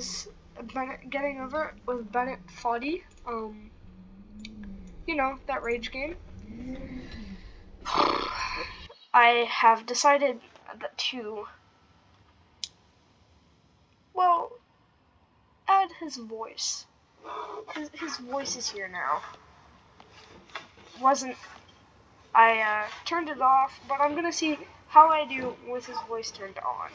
is Getting Over It with Bennett Foddys. You know, that rage game. I have decided to, well, add his voice. His voice is here now. I turned it off, but I'm gonna see how I do with his voice turned on.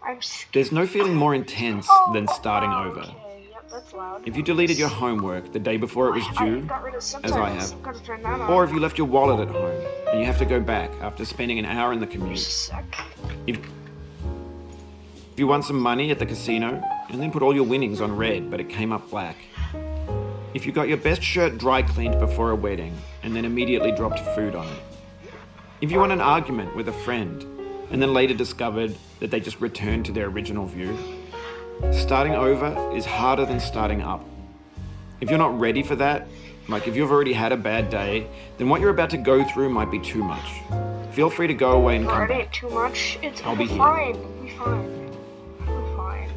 I'm scared. There's no feeling more intense than starting over. Okay, yep, that's loud. If you deleted your homework the day before it was due, got rid of as I subtitles. have, Gotta turn that on. or if you left your wallet at home and you have to go back after spending an hour in the commute. If you won some money at the casino and then put all your winnings on red but it came up black. If you got your best shirt dry cleaned before a wedding and then immediately dropped food on it. If you won an argument with a friend and then later discovered that they just returned to their original view. Starting over is harder than starting up. If you're not ready for that, like if you've already had a bad day, then what you're about to go through might be too much. Feel free to go away and come back. Too much. I'll be here. We'll be fine. We're fine.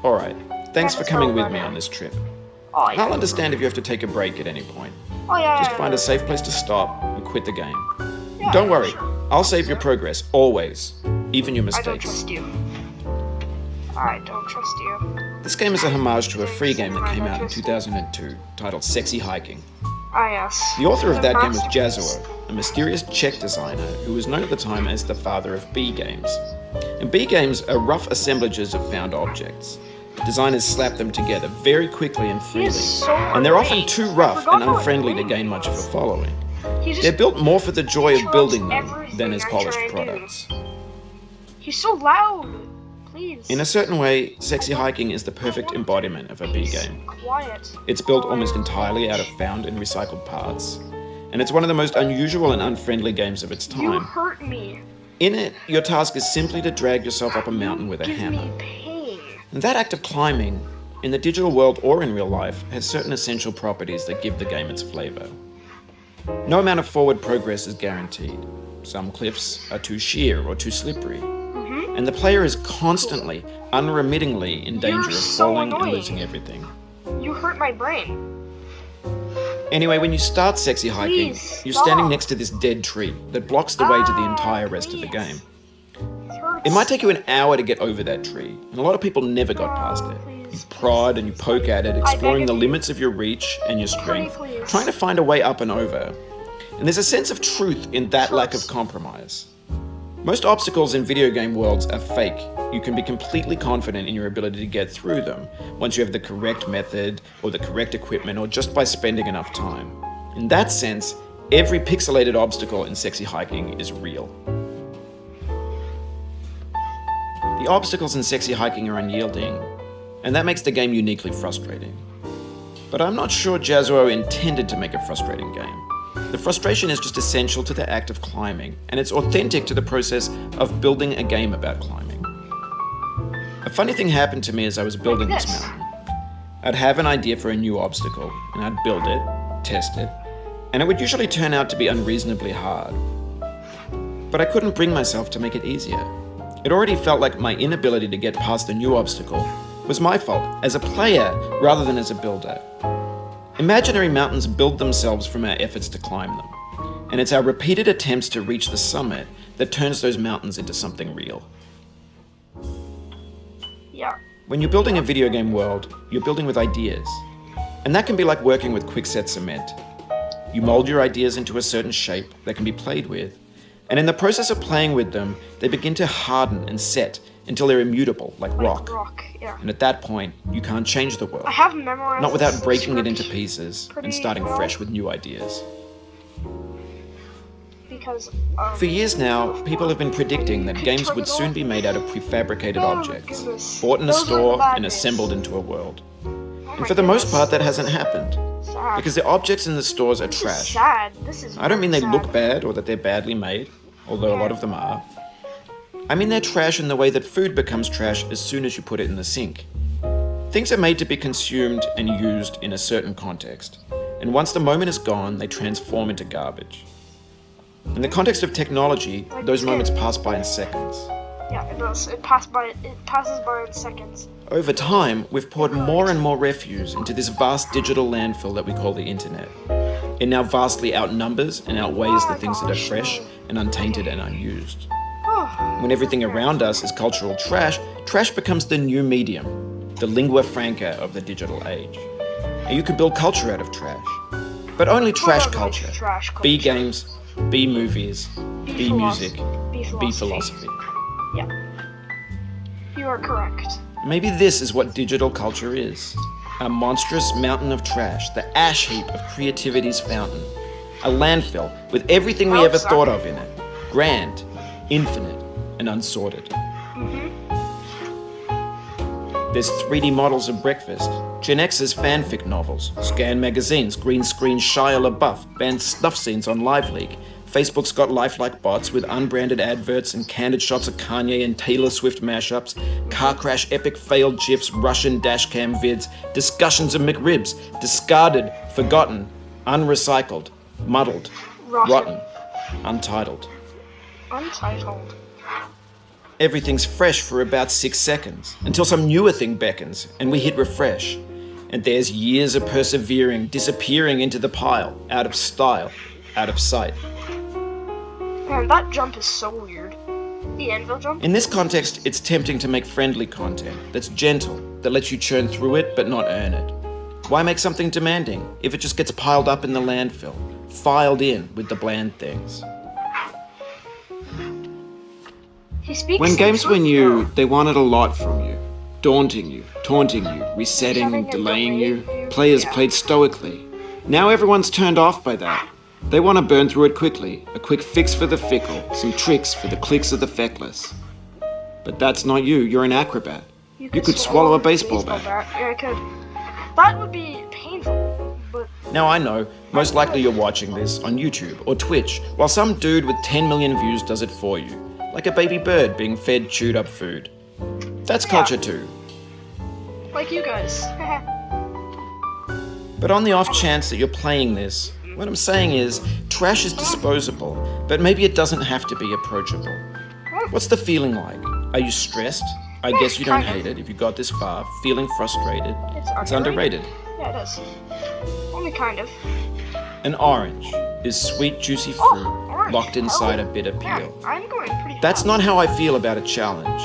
Alright, thanks for coming with me on this trip. I'll understand if you have to take a break at any point. Just find a safe place to stop and quit the game. Don't worry, I'll save your progress, always. Even your mistakes. I don't trust you. I don't trust you. This game is a homage to a free game that came out in 2002, titled Sexy Hiking. Yes. The author of that game was Jazzuo, a mysterious Czech designer who was known at the time as the father of B games. And B games are rough assemblages of found objects. Designers slap them together very quickly and freely, and they're often too rough and unfriendly to gain much of a following. They're built more for the joy of building them than as polished products. He's so loud! Please. In a certain way, Sexy Hiking is the perfect embodiment of a B game. Quiet. It's built almost entirely out of found and recycled parts, and it's one of the most unusual and unfriendly games of its time. You hurt me. In it, your task is simply to drag yourself up a mountain with a hammer. Give me pain. And that act of climbing, in the digital world or in real life, has certain essential properties that give the game its flavor. No amount of forward progress is guaranteed. Some cliffs are too sheer or too slippery. And the player is constantly, unremittingly in danger of falling and losing everything. You hurt my brain. Anyway, when you start Sexy Hiking, you're standing next to this dead tree that blocks the way to the entire rest of the game. It might take you an hour to get over that tree, and a lot of people never got past it. You prod and you poke at it, exploring the limits of your reach and your strength, trying to find a way up and over. And there's a sense of truth in that lack of compromise. Most obstacles in video game worlds are fake. You can be completely confident in your ability to get through them once you have the correct method or the correct equipment or just by spending enough time. In that sense, every pixelated obstacle in Sexy Hiking is real. The obstacles in Sexy Hiking are unyielding, and that makes the game uniquely frustrating. But I'm not sure Jazzuo intended to make a frustrating game. The frustration is just essential to the act of climbing, and it's authentic to the process of building a game about climbing. A funny thing happened to me as I was building this mountain. I'd have an idea for a new obstacle, and I'd build it, test it, and it would usually turn out to be unreasonably hard. But I couldn't bring myself to make it easier. It already felt like my inability to get past the new obstacle was my fault as a player rather than as a builder. Imaginary mountains build themselves from our efforts to climb them, and it's our repeated attempts to reach the summit that turns those mountains into something real. Yeah. When you're building a video game world, you're building with ideas, and that can be like working with quickset cement. You mold your ideas into a certain shape that can be played with, and in the process of playing with them, they begin to harden and set until they're immutable, like rock. Yeah. And at that point, you can't change the world. I have memorized. Not without breaking it into pieces and starting fresh with new ideas. Because for years now, people have been predicting that games would soon be made out of prefabricated objects, bought in a store and assembled into a world. And for the most part, that hasn't happened. Because the objects in the stores are trash. I don't mean they look bad or that they're badly made, although a lot of them are. I mean they're trash in the way that food becomes trash as soon as you put it in the sink. Things are made to be consumed and used in a certain context, and once the moment is gone, they transform into garbage. In the context of technology, those moments pass by in seconds. Yeah, it does. It passes by in seconds. Over time, we've poured more and more refuse into this vast digital landfill that we call the internet. It now vastly outnumbers and outweighs the things that are fresh and untainted and unused. When everything around us is cultural trash, trash becomes the new medium, the lingua franca of the digital age. And you can build culture out of trash. But only trash culture. B games, B movies, B music, B philosophy. Yeah. You are correct. Maybe this is what digital culture is. A monstrous mountain of trash, the ash heap of creativity's fountain. A landfill with everything we ever thought of in it. Grand, infinite, and unsorted. There's 3D models of breakfast, Gen X's fanfic novels, scan magazines, green screen Shia LaBeouf, banned snuff scenes on LiveLeak. Facebook's got lifelike bots with unbranded adverts and candid shots of Kanye and Taylor Swift mashups, car crash epic failed GIFs, Russian dashcam vids, discussions of McRibs, discarded, forgotten, unrecycled, muddled, rotten, untitled. Untitled. Everything's fresh for about 6 seconds, until some newer thing beckons, and we hit refresh. And there's years of persevering, disappearing into the pile, out of style, out of sight. Man, that jump is so weird. The anvil jump? In this context, it's tempting to make friendly content that's gentle, that lets you churn through it but not earn it. Why make something demanding if it just gets piled up in the landfill, filed in with the bland things? When games were new, they wanted a lot from you. Daunting you, taunting you, resetting and delaying you. Players played stoically. Now everyone's turned off by that. They want to burn through it quickly, a quick fix for the fickle, some tricks for the clicks of the feckless. But that's not you, you're an acrobat. You could swallow a baseball bat. Yeah, I could. That would be painful, but... Now I know, most likely you're watching this on YouTube or Twitch, while some dude with 10 million views does it for you. Like a baby bird being fed chewed up food. That's culture too. Like you guys. But on the off chance that you're playing this, what I'm saying is, trash is disposable, but maybe it doesn't have to be approachable. What's the feeling like? Are you stressed? I guess you don't hate it if you got this far, feeling frustrated. It's underrated. Yeah, it is. Only kind of. An orange is sweet, juicy fruit locked inside a bitter peel. Yeah, I'm going pretty That's not how I feel about a challenge.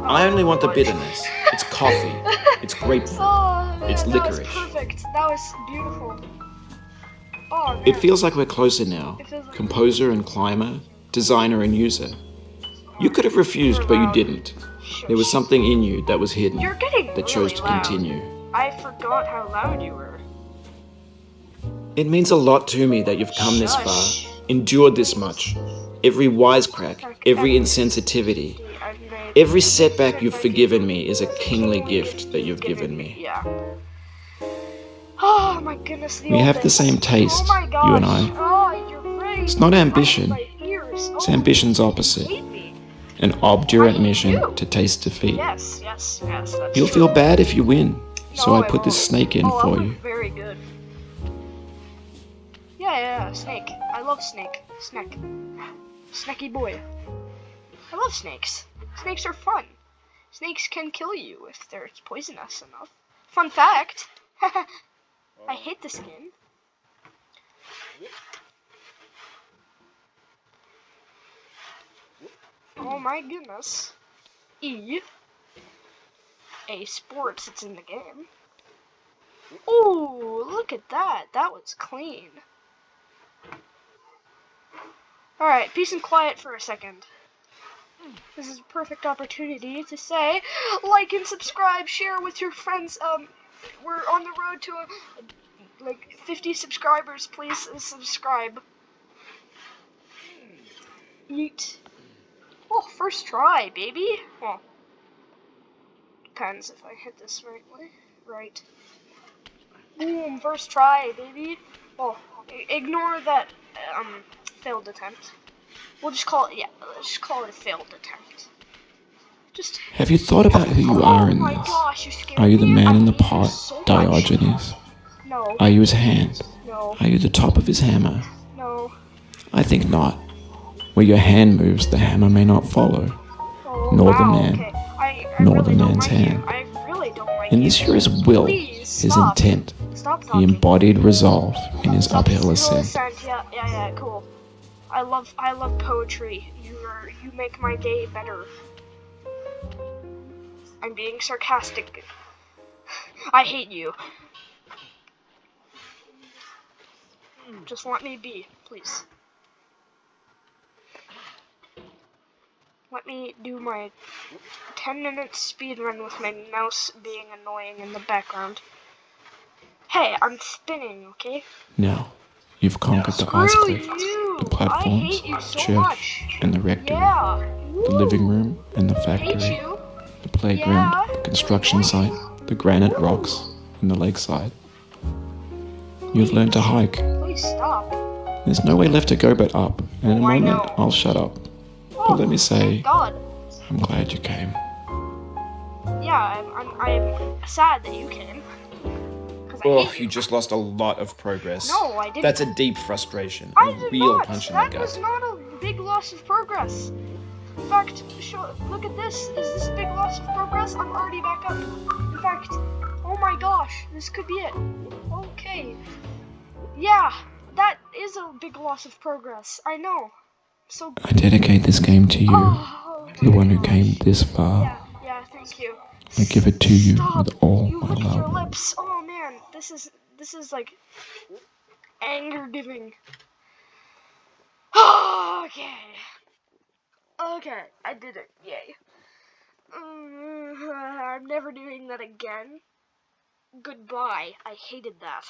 I only want the bitterness. It's coffee. It's grapefruit. It's licorice. That was perfect. That was beautiful. Oh, man. It feels like we're closer now. Composer and climber, designer and user. You could have refused, but you didn't. There was something in you that was hidden, that chose to continue. I forgot how loud you were. It means a lot to me that you've come this far, endured this much. Every wisecrack, every insensitivity, every setback you've forgiven me is a kingly gift that you've given me. Yeah. Oh my goodness. We have the same taste, you and I. Oh, you're right. It's not ambition. It's ambition's opposite. An obdurate mission to taste defeat. Yes, that's You'll feel bad if you win, so I put this snake in for you. Very good. Yeah, snake. I love snake. Snack. Snacky boy. I love snakes. Snakes are fun. Snakes can kill you if they're poisonous enough. Fun fact. I hate the skin. Oh my goodness. A sports, it's in the game. Oh, look at that. That was clean. Alright, peace and quiet for a second. This is a perfect opportunity to say, like and subscribe, share with your friends. We're on the road to like 50 subscribers. Please subscribe. Yeet. Oh, first try, baby. Well, depends if I hit this right way. Right. Boom, first try, baby. Oh, ignore that failed attempt. We'll just call it, let's just call it a failed attempt. Have you thought about who you are in this? Are you the man in the pot, Diogenes? No. Are you his hand? No. Are you the top of his hammer? No. I think not. Where your hand moves, the hammer may not follow. nor the wow, man, okay. I nor really the don't man's like hand. you. I really don't like In you. this year's will, Please, his stop. intent, Stop he talking. embodied resolve in his uphill ascent. Yeah, cool. I love poetry. You make my day better. I'm being sarcastic. I hate you. Just let me be, please. Let me do my 10-minute speed run with my mouse being annoying in the background. Hey, I'm spinning, okay? Now, you've conquered the ice Screw cliff, you! the I platforms, hate you so church, much. and the rectory, Yeah. the living Woo. room and the Hate factory, you. the playground, Yeah. the construction You're site, annoying. the granite Woo. rocks, and the lakeside. You've learned to hike. Please stop. There's no way left to go but up, and in a Oh, I moment know. I'll shut up. Oh, But let me say, thank God. I'm glad you came. Yeah, I'm sad that you came. Because I Oh, hate you just lost a lot of progress. No, I didn't. That's a deep frustration, I a did real not. punch in the That was gut. not a big loss of progress. In fact, look at this. Is this a big loss of progress? I'm already back up. In fact, oh my gosh, this could be it. Okay. Yeah, that is a big loss of progress. I know. So. I dedicate this game to you, Oh, the one who gosh. came this far. Yeah, thank you. I give it to you Stop. with all You my licked your love. lips. Oh man, this is like anger giving. Okay. Okay, I did it. Yay. I'm never doing that again. Goodbye. I hated that.